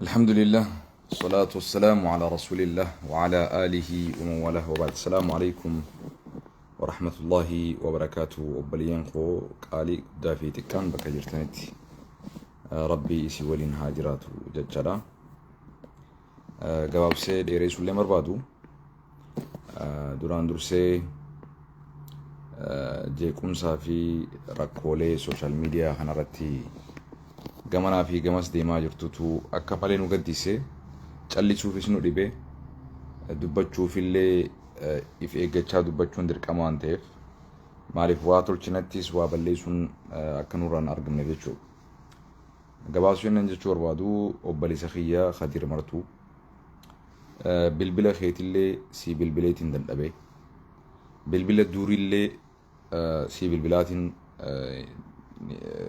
الحمد لله والصلاة والسلام على رسول الله وعلى آله ومن والاه وبعد. السلام عليكم ورحمة الله وبركاته. وبلين خو قالي دافي تكان بكجرتنتي ربي سي ولين هاجرات ججلا جواب سي ديري سولي مربادو دوران درسي جيكون صافي ركولي سوشيال ميديا خنرتي gamana fi gamas deemaa jirtutu akka malee nu gaddise callisuufis nu dhibe dubbachuufillee if eeggachaa dubbachuun dirqama waan ta'eef maaliif waa tolchinattis waa balleessuun akka nurraan argamne jechuudha. Gabaasuun jechuu barbaadu obboleessa kiyyaa Khadir Martuu bilbila keetillee si bilbileetiin dadhabe bilbila duurillee si bilbilaatiin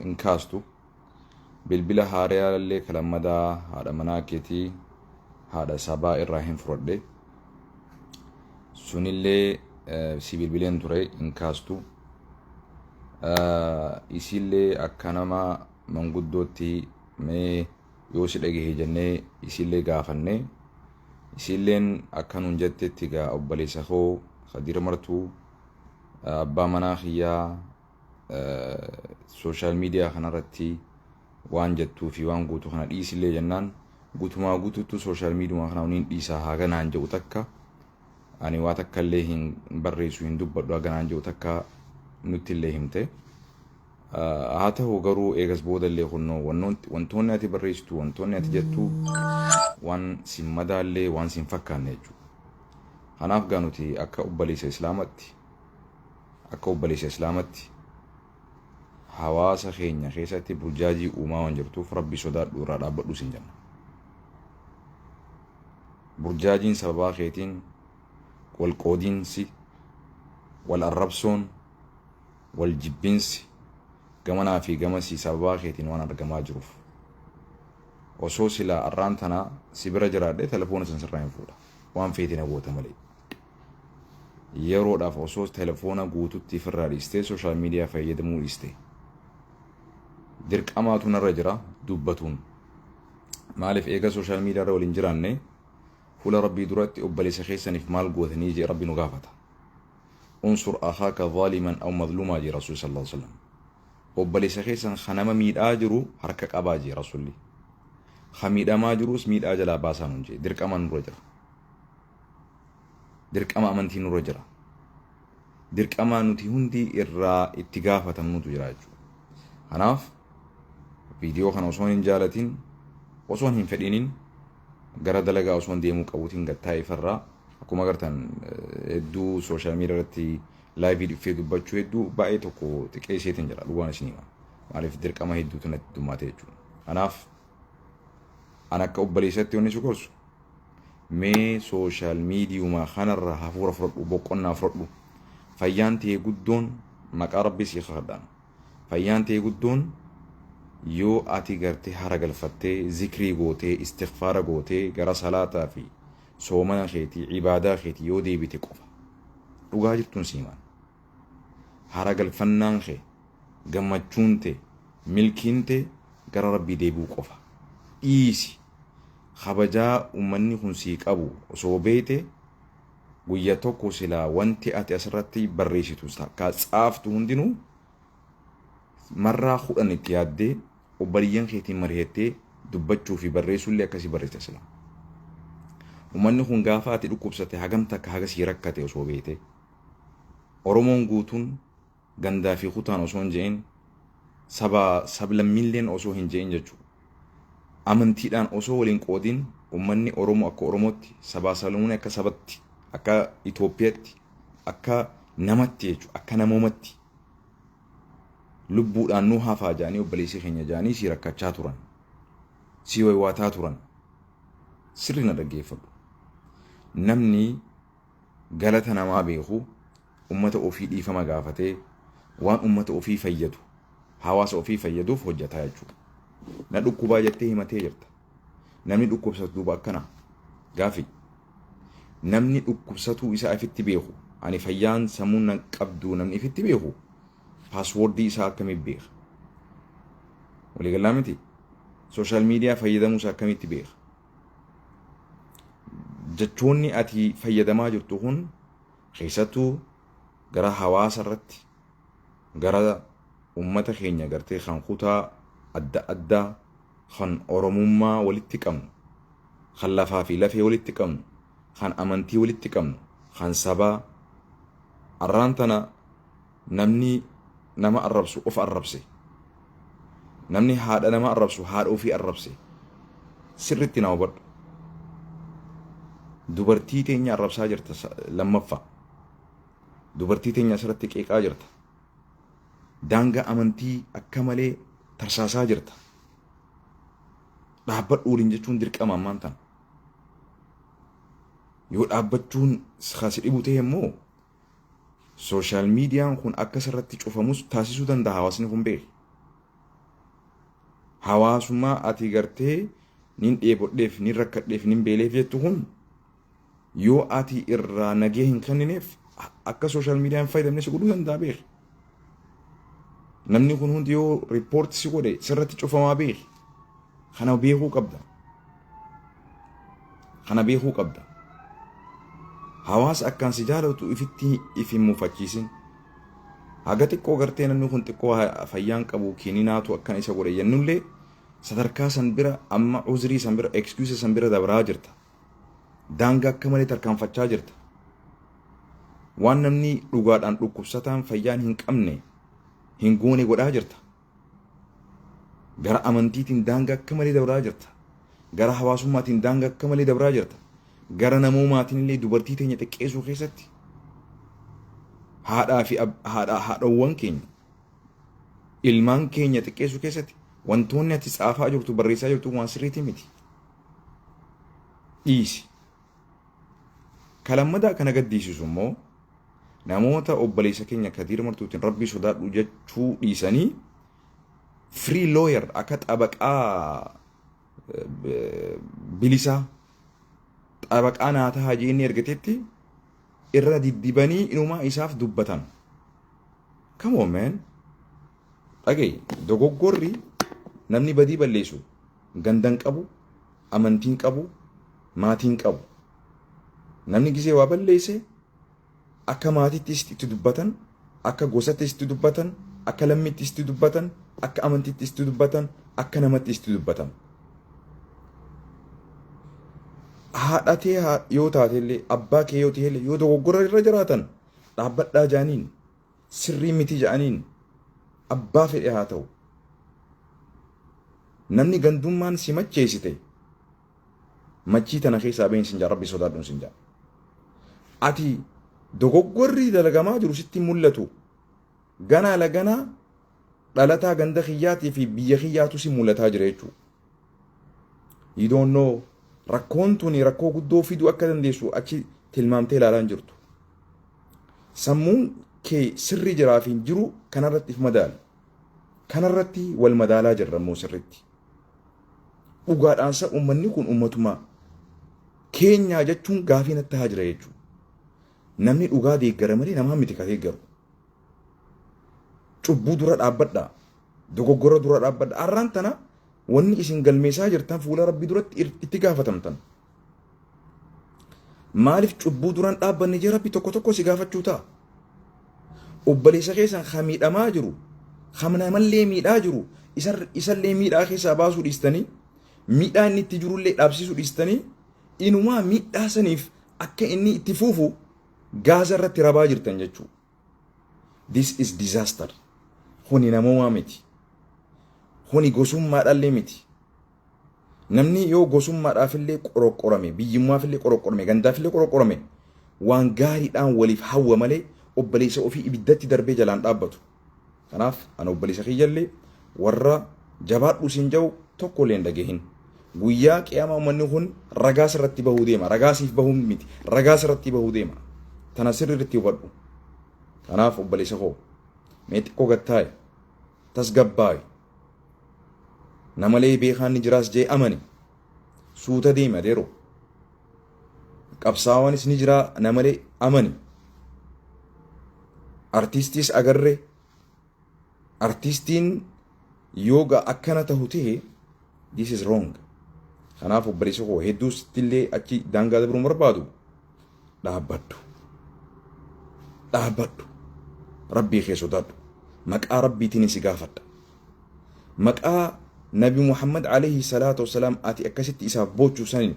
hin kaastu bilbila haariyaallee kalammadaa haadha manaa keetii haadha sabaa irraa hin fudhadhe sunillee si bilbileen ture hin kaastu isillee akka nama manguddootti mee yoo si dhagahe jennee isillee gaafanne isilleen akka nuun jettetti gaa obboleessa koo Khadir Martuu abbaa manaa kiyyaa sooshaal miidiyaa kanarratti waan jettuu fi waan guutuu kana dhiisillee jennaan guutumaa guutuutu sooshaal miidiyaa kana uniin dhiisaa haganaan jedhu takka ani waa takka illee hin barreessu hin dubbadhu haganaan jedhu takka nutti illee himte haa ta'u garuu eegas booda illee kunnoo wantoonni ati barreessitu wantoonni ati jettu waan sin madaallee waan sin fakkaanne jechuudha. Kanaaf gaa nuti akka obboleessa islaamatti hawaasa keenya keessatti burjaajii uumaa waan jirtuuf rabbi sodaadhu irraa dhaabbadhu sin jenna. Burjaajiin sababaa keetiin wal qoodiinsi wal arrabsoon wal jibbinsi gamanaa fi gamasii sababaa keetiin waan argamaa jiruuf osoo silaa arraan tanaa si bira jiraadhe telefoona san sirraa hin fuudha waan feetiin hawwata malee yeroodhaaf osoo telefoona guututti firraa dhiistee sooshaal miidiyaa fayyadamuu dhiistee dirqamaatu narra jira dubbatuun maaliif eega sooshaal miidiyaa irra waliin jiraanne fuula rabbii duratti obboleessa keessaniif maal gootanii jee rabbi nu gaafata. unsur akhaaka zaaliman aw mazluumaa jee rasuul sallallahu alaihi wasallam obboleessa keessan kanama miidhaa jiru harka qabaa jee rasuulli khamiidhamaa jirus miidhaa jalaa baasaa nun jee dirqama nurra jira dirqama amantii nurra jira dirqama nuti hundi irraa itti gaafatamnutu jira jechuudha. Kanaaf viidiyoo kana osoo hin jaalatin osoo hin fedhinin gara dalagaa osoo deemuu qabuutiin gattaa'e farraa akkuma agartan hedduu sooshaal miidiyaa irratti laayivii dhufee dubbachuu hedduu baay'ee tokko xiqqeesseetiin jira dhugaan isin hima maaliif dirqama hedduutu natti dhummaate jechuudha. Kanaaf an akka obboleessatti wanni si gorsu mee sooshaal miidiyumaa kanarraa hafuura fudhadhu boqonnaa fudhadhu fayyaan ta'e guddoon maqaa rabbii si kadhadhaan fayyaan ta'e guddoon yoo ati gartee hara galfattee zikrii gootee istighfaara gootee gara salaataa fi soomana keetii ibaadaa keetii yoo deebite qofa dhugaa jirtuun siimaan hara galfannaan kee gammachuun ta'e milkiin ta'e gara rabbii deebi'uu qofa dhiisi kabajaa ummanni kun sii qabu osoo beete guyyaa tokko silaa wanti ati asirratti barreessitu takka tsaaftu hundinuu marraa kudhan itti yaaddee obboleeyyan keetiin mari'attee dubbachuu fi barreessuullee akkasii barreessa sila. Ummanni kun gaafa ati dhukkubsate hagam takka haga sii rakkate osoo beete Oromoon guutuun gandaa fi kutaan osoo hin je'in sablammiilleen osoo hin je'in jechuudha. Amantiidhaan osoo waliin qoodin ummanni Oromoo akka Oromootti sabaa sablammuun akka sabatti akka Itoophiyaatti akka namatti jechuudha akka namoomatti lubbuudhaan nu hafaa jaanii obboleessi keenya jaanii si rakkachaa turan si waywaataa turan sirri na dhaggeeffadhu. Namni galata namaa beeku ummata ofii dhiifama gaafatee waan ummata ofii fayyadu hawaasa ofii fayyaduuf hojjetaa jechuudha. Na dhukkubaa jettee himatee jirta. Namni dhukkubsatu duuba akkana gaafi namni dhukkubsatuu isaa ifitti beeku ani fayyaan sammuun nan qabdu namni ifitti beeku paaswoordii isaa akkamitti beeka walii galaa miti social media fayyadamuus akkamitti beeka? Jechoonni ati fayyadamaa jirtu kun keessattuu gara hawaasa irratti gara ummata keenya gartee kan kutaa adda addaa kan oromummaa walitti qabnu kan lafaa fi lafee walitti qabnu kan amantii walitti qabnu kan sabaa arraan tana namni nama arrabsu of arrabse namni haadha nama arrabsu haadha ofii arrabse sirritti na hubadhu. Dubartii teenya arrabsaa jirta lammaffaa dubartii teenya asirratti qeeqaa jirta daangaa amantii akka malee tarsaasaa jirta. Dhaabbadhu waliin jechuun dirqama ammaan tana yoo dhaabbachuun si dhibu ta'e immoo social meediyaan kun akka sirratti cufamus taasisuu danda'a hawaasni kun beeke. Hawaasummaa ati gartee nin dheebodheef nin rakkadheef nin beeleef jettu kun yoo ati irraa nagee hin kennineef akka social meediyaan fayyadamne si godhuu danda'a beeke. Namni kun hundi yoo riippoorti si godhe sirratti cufamaa beeke. Kana beekuu qabda. Kana beekuu qabda. Hawaasa akkaan si jaalatu ifitti ifin mufachiisin. Haga xiqqoo gartee namni kun xiqqoo fayyaan qabu kininaatu akkan isa godhe jennullee sadarkaa san bira amma uzrii san bira excuse san bira dabraa jirta. Daangaa akka malee tarkaanfachaa jirta. Waan namni dhugaadhaan dhukkubsataan fayyaan hin qabne hin goone godhaa jirta. Gara amantiitiin daangaa akka malee dabraa jirta. Gara hawaasummaatiin daangaa akka malee dabraa jirta. Gara namoomaatiin illee dubartii teenya xiqqeessuu keessatti haadhaa fi haadhawwan keenya ilmaan keenya xiqqeessuu keessatti wantoonni ati tsaafaa jirtu barreessaa jirtu waan sirriitii miti. Dhiisi. Kalammadaa kana gaddisiisu immoo namoota obboleessa keenya Kadiir Martuutiin rabbii sodaadhu jechuu dhiisanii free lawyer akka xabaqaa bilisaa xabaqaa naataa hajii inni ergatetti irra diddibanii inumaa isaaf dubbatan. Come on man. Dhagaye dogoggorri namni badii balleessu gandan qabu amantiin qabu maatiin qabu. Namni gisee waa balleesse akka maatittis itti dubbatan akka gosattis itti dubbatan akka lammittis itti dubbatan akka amantittis itti dubbatan akka namattis itti dubbatan. Haadhatee yoo taatellee abbaa kee yoo ta'ellee yoo dogoggora irra jiraatan dhaabbadhaa jaaniin sirrii miti jaaniin abbaa fedhe haa ta'u. Namni gandummaan si macheessite machii tana keessaa bahin sinjaa rabbi sodaadhuun sinjaa. Ati dogoggorri dalagamaa jiru sitti mul'atu ganaa laganaa dhalataa ganda kiyyaatii fi biyya kiyyaatu si mul'ataa jira jechuudha. You don't know. Rakkoon tuni rakkoo guddoo fiduu akka dandeessu achi tilmaamtee ilaalaan jirtu. Sammuun kee sirri jiraa fi jiru kanarratti if madaali. Kanarratti wal madaalaa jirra immoo sirritti. Dhugaadhaansa uummanni kun uummatuma keenyaa jechuun gaafii natti haa jira jechuudha. Namni dhugaa deeggara malee namaa miti ka deeggaru. Cubbuu dura dhaabbadhaa. Dogoggora dura dhaabbadhaa. Arraan tana wanni isin galmeessaa jirtan fuula rabbii duratti itti gaafatamtan. Maaliif cubbuu duraan dhaabbanne jee rabbi tokko tokko si gaafachuu ta'a. Obboleessa keessan kan miidhamaa jiru, kan namallee miidhaa jiru, isallee miidhaa keessaa baasuu dhiistanii, miidhaa inni itti jirullee dhaabsisuu dhiistanii, inumaa miidhaa saniif akka inni itti fuufu gaaza irratti rabaa jirtan jechuudha. This is disaster. Kuni namoomaa miti. Kuni gosummaadhaallee miti. Namni yoo gosummaadhaafillee qoroqorame, biyyummaafillee qoroqorame, gandaafillee qoroqorame waan gaariidhaan waliif hawwa malee obboleessa ofii ibiddatti darbee jalaan dhaabbatu. Kanaaf ana obboleessa kiyyallee warra jabaadhu siin jiru tokkollee hin dhagehin. Guyyaa qiyaamaa uummanni kun ragaa sirratti bahuu deema. Ragaa siif bahuu miti. Ragaa sirratti bahuu deema. Tana sirriitti hubadhu. Kanaaf obboleessa koo mee xiqqoo gattaa'e tasgabbaa'i. Namalee beekaan ni jiraas jee amani. Suuta deema deero. Qabsaawwanis ni jira namalee amani. Artiistis agarre. Artiistiin yooga akkana ta'u ta'e This is wrong. Kanaaf obboleessa koo hedduus illee achi daangaa dabruu barbaadu dhaabbadhu. Dhaabbadhu. Rabbii kee sodaadhu. Maqaa rabbiitiin si gaafadha. Maqaa Nabi Muhammad alayhi salaatu wasalaam ati akkasitti isaaf bochuu saniin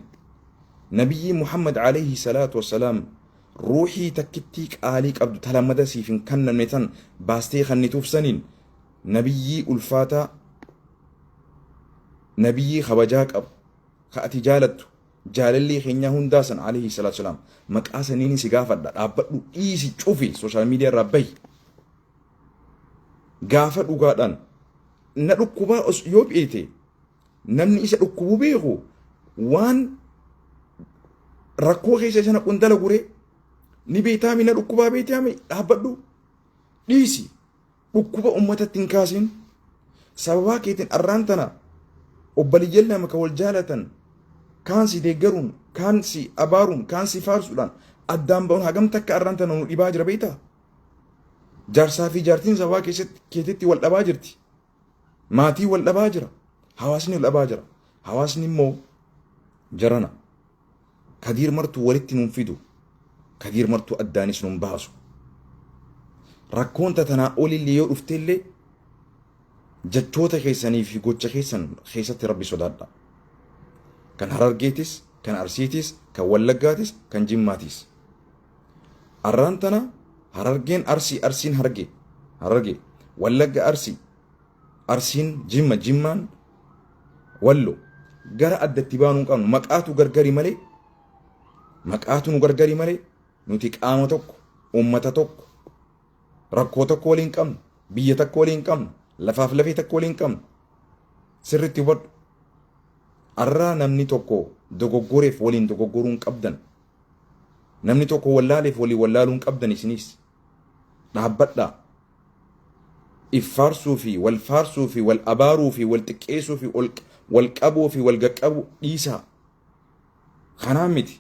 Nabiyyi Muhammad alayhi salaatu wasalaam ruuxii takkittii qaalii qabdu talamada siif hin kennamne tan baastee kannituuf saniin nabiyyii ulfaataa nabiyyii kabajaa qabu ka ati jaalattu jaalallee keenyaa hundaa san alayhi salaatu wasalaam maqaa saniin si gaafadha. Dhaabbadhu dhiisi cufi sooshaal miidiyaa irraa bahi. Gaafa dhugaadhaan na dhukkubaa yoo beete namni isa dhukkubuu beeku waan rakkoo keessa sana qundala guree ni beetaami na dhukkubaa beetaami dhaabbadhu dhiisi dhukkuba ummatatti hin kaasin sababaa keetiin arraan tana obbaliyyan lama ka wal jaalatan kaan si deeggaruun kaan si abaaruun kaan si faarsuudhaan addaan ba'uun hagam takka arraan tana nu dhibaa jira beetaa. Jaarsaa fi jaartiin sababaa keetitti wal dhabaa jirti. Maatii wal dhabaa jira. Hawaasni wal dhabaa jira. Hawaasni immoo jarana. Kadiir martuu walitti nuun fidu. Kadiir martuu addaanis nuun baasu. Rakkoon tanaa olillee yoo dhufteellee jechoota keessanii fi gocha keessatti rabbi sodaadha. Kan Harargeetis, kan Arsiitis, kan Wallaggaatis, kan Jimmaatis. Arraan tana Harargeen Arsiin Hararge Wallagga Arsiin Jimmaan Wallo gara addatti baanuu qabnu maqaatu gargari malee maqaatu nu gargari malee nuti qaama tokko ummata tokko rakkoo tokko waliin qabnu biyya tokko waliin qabnu lafaaf lafee tokko waliin qabnu sirriitti hubadhu. Arraa namni tokko dogoggoreef waliin dogoggoruu hin qabdan. Namni tokko wallaaleef waliin wallaaluu hin qabdan isinis. Dhaabbadhaa. Iffaarsuu fi wal faarsuu fi wal abaaruu fi wal xiqqeessuu fi wal qabuu fi wal gaqqabuu dhiisaa. Kanaa miti.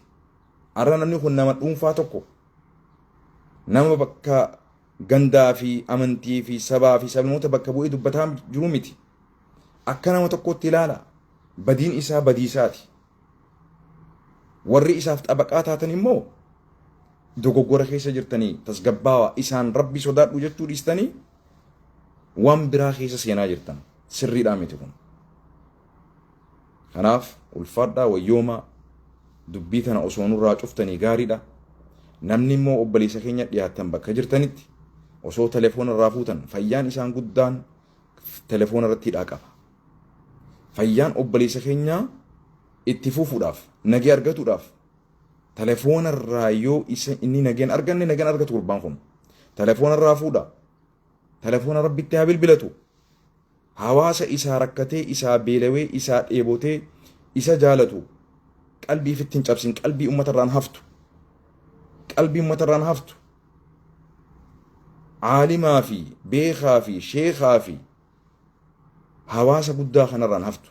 Arra namni kun nama dhuunfaa tokko nama bakka gandaa fi amantii fi sabaa fi sabnoota bakka bu'ee dubbataa jiru miti. Akka nama tokkotti ilaala. Badiin isaa badiisaati. Warri isaaf xabaqaa taatan immoo dogoggora keessa jirtanii tasgabbaawa isaan rabbi sodaadhu jechuu dhiistanii waan biraa keessa seenaa jirtan sirriidhaa miti kun. Kanaaf ulfaadhaa wayyoomaa dubbii tana osoo nurraa cuftanii gaariidha. Namni immoo obboleessa keenya dhiyaatan bakka jirtanitti osoo telefoona irraa fuutan fayyaan isaan guddaan telefoona irratti hidhaa qaba. Fayyaan obboleessa keenyaa itti fufuudhaaf nagee argatuudhaaf telefoona irraa yoo inni nageen arganne nageen argatu gurbaan kun telefoona irraa fuudha. Telefoona rabbitti haa bilbilatu. Hawaasa isaa rakkatee isaa beelawee isaa dheebotee isa jaalatu qalbii ifitti hin cabsin qalbii ummata irraan haftu. Qalbii ummata irraan haftu. Aalimaa fi beekaa fi sheekaa fi hawaasa guddaa kanarraan haftu.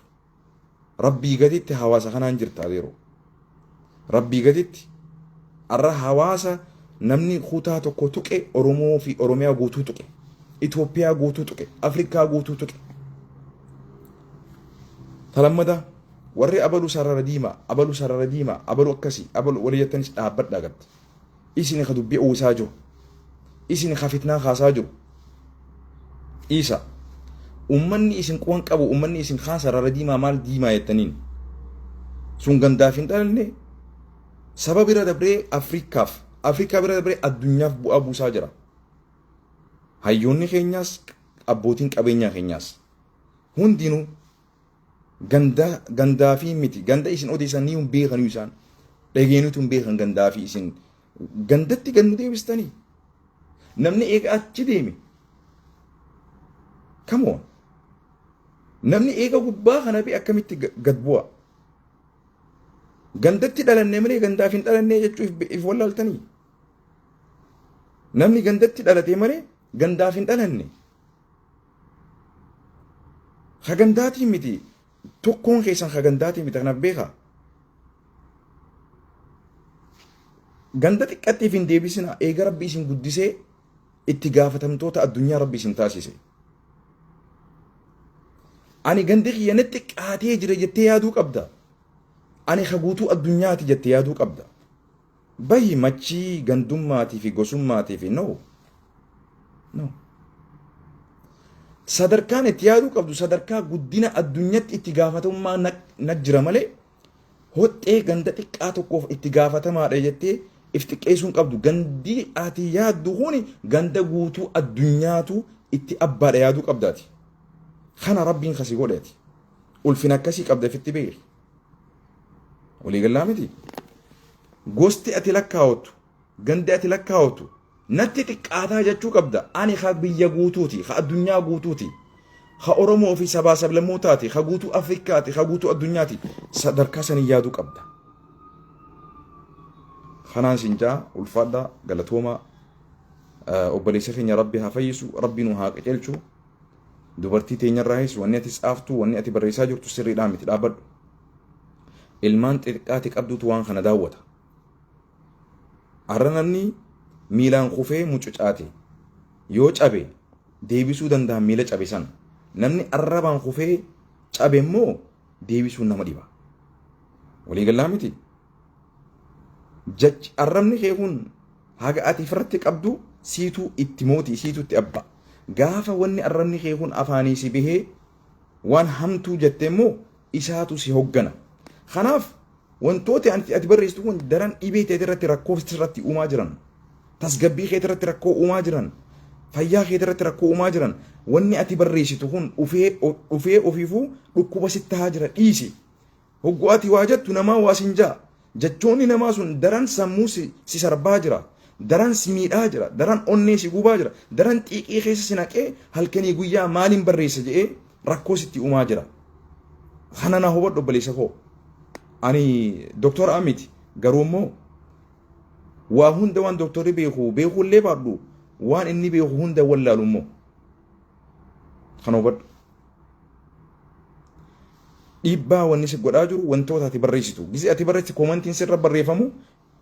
Rabbii gaditti hawaasa kanaan jirta adeero. Rabbii gaditti arra hawaasa namni kutaa tokko tuqe Oromoo fi Oromiyaa guutuu tuqe. Itoophiyaa guutuu tuqe. Afrikaa guutuu tuqe. Talammada warri abalu sarara diimaa abalu akkasii abalu walii jettanis dhaabbadhaa gatte. Isin ka dubbii uwwisaa jiru. Isin ka fitnaa kaasaa jiru. Isa ummanni isin quwan qabu ummanni isin kaan sarara diimaa maal diimaa jettaniin sun gandaaf hin dhalanne saba bira dabree Afrikaa bira dabree addunyaaf bu'aa buusaa jira. Hayyoonni keenyaas abbootiin qabeenyaa keenyaas hundinuu gandaa fi miti ganda isin odeessanii hin beekan isaan dhageenutu hin beekan gandaa fi isin gandatti gannu deebistanii namni eega achi deeme come on namni eega gubbaa kana bi akkamitti gad bu'a gandatti dhalanne malee gandaaf hin dhalanne jechuuf if wallaaltanii namni gandatti dhalate malee gandaaf hin dhalanne hagandaatii miti tokkoon keessan hagandaatii miti kanaaf beekaa ganda xiqqattiif hin deebisina eega rabbi isin guddisee itti gaafatamtoota addunyaa rabbi isin taasise ani gandi kiyyanatti qaatee jira jettee yaaduu qabda. Ani haguutuu addunyaati jettee yaaduu qabda. Bahi machii gandummaatii fi gosummaatii fi no. Sadarkaan itti yaaduu qabdu sadarkaa guddina addunyaatti itti gaafatamummaa na jira malee hoxxee ganda xiqqaa tokkoof itti gaafatamaadha jettee if xiqqeessuun qabdu. Gandi ati yaaddu kuni ganda guutuu addunyaatu itti abbaadha yaaduu qabdaati. Kana rabbiin kasi godheeti. Ulfina akkasii qabda fitti beeki. Walii gallaa miti. Gosti ati lakkaawattu, gandi ati lakkaawattu natti xiqqaataa jechuu qabda. Ani ha biyya guutuuti, ha addunyaa guutuuti, ha Oromoo fi sabaa sablammootaati, ha guutuu Afrikaati, ha guutuu addunyaati. Sadarkaa sanii yaaduu qabda. Kanaan sinjaa ulfaadhaa galatooma obboleessa keenya rabbi haa fayyisu, rabbi nu haa qajeelchu. Dubartii teenyarraayis wanni ati tsaaftu, wanni ati barreessaa jirtu sirriidhaan miti dhaabbadhu. Ilmaan xixiqqaati qabdutu waan kana daawwata. Har'a namni miilaan kufee mucucaate yoo cabe deebisuu danda'a miila cabe san. Namni arrabaan kufee cabe immoo deebisuun nama dhiba. Walii gallaa miti. Jachi arrabni kee kun haga ati irratti qabdu siituu itti mooti, siituu itti abba. Gaafa wanni arrabni kee kun afaanii si bahee waan hamtuu jettee immoo isaatu si hoggana. Kanaaf wantooti ati barreessitu kun daran dhibee ta'e irratti rakkoo irratti uumaa jiran. Tasgabbii kee irratti rakkoo uumaa jiran. Fayyaa kee irratti rakkoo uumaa jiran. Wanni ati barreessitu kun dhufee ofiifuu dhukkuba sitti haa jira dhiisi. Hogguu ati waa jettu namaa waa sinjaa. Jechoonni namaa sun daran sammuu si sarbaa jira. Daran si miidhaa jira. Daran onnee si gubaa jira. Daran xiiqii keessa si naqee halkanii guyyaa maaliin barreessa jedhee rakkoo sitti uumaa jira. Kana na hubadhu obboleessa koo. Ani Dr. Amit garuu immoo waa hunda waan doktorri beekullee baadhu waan inni beeku hunda wallaalu immoo kana hubadhu. Dhiibbaa wanni si godhaa jiru wantoota ati barreessitu. Gisi ati barreessitu koomantiin sirra barreeffamu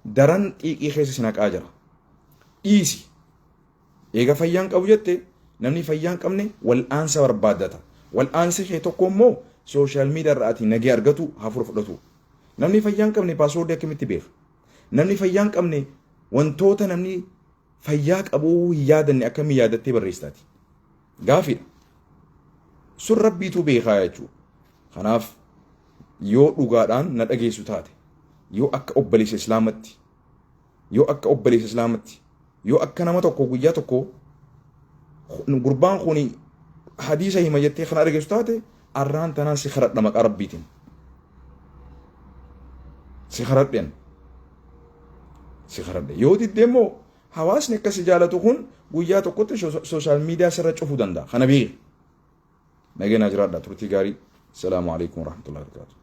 daran xiiqii keessa si naqaa jira. Dhiisi. Eega fayyaan qabu jette namni fayyaan qabne wal'aansa barbaaddata. Wal'aansi kee tokko immoo sooshaal miidiyaa irraa ati nagee argatu hafuura fudhatu. Namni fayyaan qabne paaswoordii akkamitti beeka? Namni fayyaan qabne wantoota namni fayyaa qabuu hin yaadanne akkamii yaadattee barreessitaati? Gaafidha. Sun rabbiitu beekaa jechuudha. Kanaaf yoo dhugaadhaan na dhageessu taate, yoo akka obboleessa Islaamatti, yoo akka nama tokko guyyaa tokko gurbaan kun hadiisa hima jettee kana dhageessu taate arraan tanaan si kadhadha maqaa rabbiitiin. Si kadhadhen. Yoo didde immoo hawaasni akkasi jaalatu kun guyyaa tokkotti sooshaal miidiyaa sirra cufuu danda'a. Kana beeki. Nageenyaa jiraadhaa turtii gaarii. Assalamu alaikum warahmatullahi wabarakatuh.